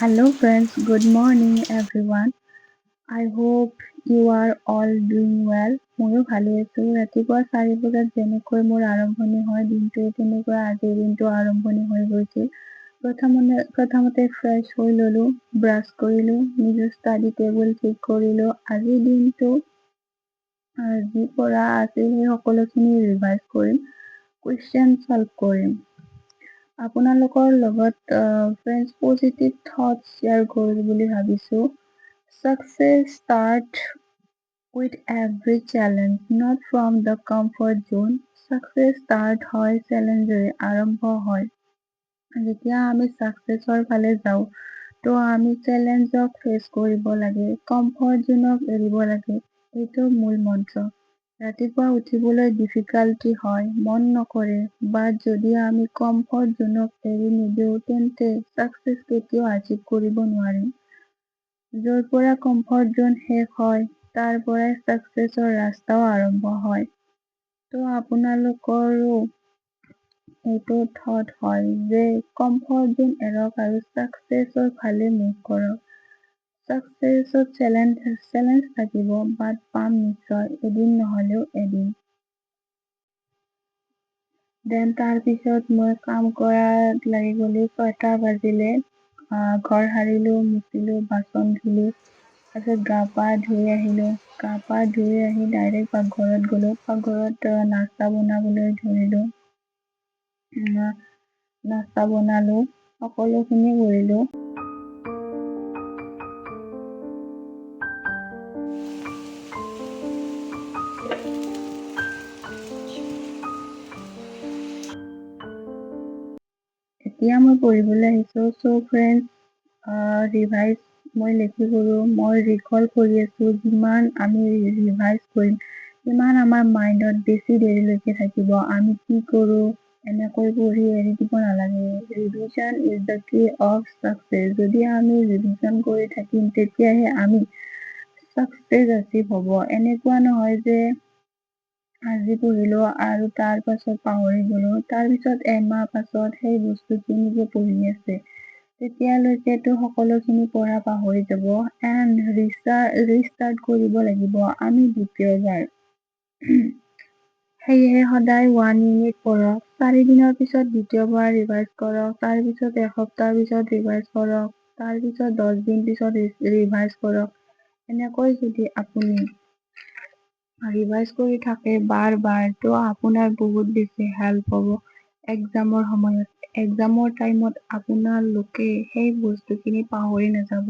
Hello friends, good morning everyone. I hope you are all doing well. ময়ো ভালে আছো। ৰাতিপুৱা 4 বজাত যেনেকৈ মোৰ আৰম্ভণি হয় দিনটো তেনেকৈ আজিৰ দিনটো আৰম্ভণি হৈ গৈছিল। প্ৰথমতে ফ্ৰেছ হৈ ল'লো, ব্ৰাছ কৰিলো, নিজৰ ষ্টাডি টেবুল ঠিক কৰিলো। আজিৰ দিনটো যি পৰা আছিল সেই সকলোখিনি ৰিভাইজ কৰিম, কুৱেশ্যন ছল্ভ কৰিম। আপোনালোকৰ লগত ফ্ৰেণ্ডছ পজিটিভ থটছ শ্বেয়াৰ কৰোঁ বুলি ভাবিছোঁ। Success starts with every challenge, not from the comfort zone. Success start হয় চেলেঞ্জেৰে, আৰম্ভ হয়। যেতিয়া আমি ছাকচেছৰ ফালে যাওঁ, তো আমি চেলেঞ্জক ফেচ কৰিব লাগে, কমফৰ্ট জোনক এৰিব লাগে। এইটো মূল মন্ত্ৰ। ৰাতিপুৱা উঠিবলৈ ডিফিকাল্টি হয়, মন নকৰে, বা যদি আমি কমফৰ্ট জোনক এৰি নিদিওঁ তেন্তে ছাকচেছ কেতিয়াও আচিভ কৰিব নোৱাৰিম। য'ৰ পৰা কমফৰ্ট জোন শেষ হয় তাৰ পৰাই ছাকচেছৰ ৰাস্তাও আৰম্ভ হয়। তো আপোনালোকৰো এইটো থট হয় যে কমফৰ্ট জোন এৰক আৰু ছাকচেছৰ ফালে মুভ কৰক। ছাকচেছত চেলেঞ্জ থাকিব, বাট পাম নিশ্চয়, এদিন নহ'লেও এদিন। দেন তাৰপিছত মই কাম কৰাত লাগি গ'লো। 6টা বাজিলে। ঘৰ সাৰিলো, মুচিলো, বাচন ধুলো, তাৰপিছত গা পা ধুই আহিলো। গা পা ধুই আহি ডাইৰেক্ট পাকঘৰত গ'লো। পাকঘৰত নাস্তা বনাবলৈ ধৰিলো। নাস্তা বনালো, সকলোখিনি কৰিলো। এতিয়া মই পঢ়িবলৈ আহিছো। চ' ফ্ৰেণ্ডছ, ৰিভাইজ মই লিখি কৰোঁ, মই ৰিকল কৰি আছো। যিমান আমি ৰিভাইজ কৰিম সিমান আমাৰ মাইণ্ডত বেছি দেৰিলৈকে থাকিব। আমি কি কৰোঁ, এনেকৈ পঢ়ি এৰি দিব নালাগে। ৰিভিজন ইজ দ্য কি অফ ছাকচেছ। যদি আমি ৰিভিজন কৰি থাকিম তেতিয়াহে আমি ছাকচেছ আচিভ হ'ব। এনেকুৱা নহয় যে আজি পঢ়িলো আৰু তাৰ পাছত পাহৰি গ'লো। তাৰ পিছত এমাহ পাছত সেই বস্তুখিনি যে পঢ়ি আছে তেতিয়ালৈকেতো সকলোখিনি পঢ়া পাহৰি যাব। এণ্ড ৰিষ্টাৰ্ট কৰিব লাগিব আমি দ্বিতীয়বাৰ। সেয়েহে সদায় 1 ইউনিট পঢ়ক। 4 দিনৰ পিছত দ্বিতীয়বাৰ ৰিভাইজ কৰক। তাৰপিছত এসপ্তাহৰ পিছত ৰিভাইজ কৰক। তাৰপিছত 10 দিন পিছত ৰিভাইজ কৰক। এনেকৈ যদি আপুনি ৰিভাইজ কৰি থাকে বাৰ বাৰ, তো আপোনাৰ বহুত বেছি হেল্প হ'ব এক্সামৰ সময়ত। এক্সামৰ টাইমত আপোনালোকে সেই বস্তুখিনি পাহৰি নাযাব।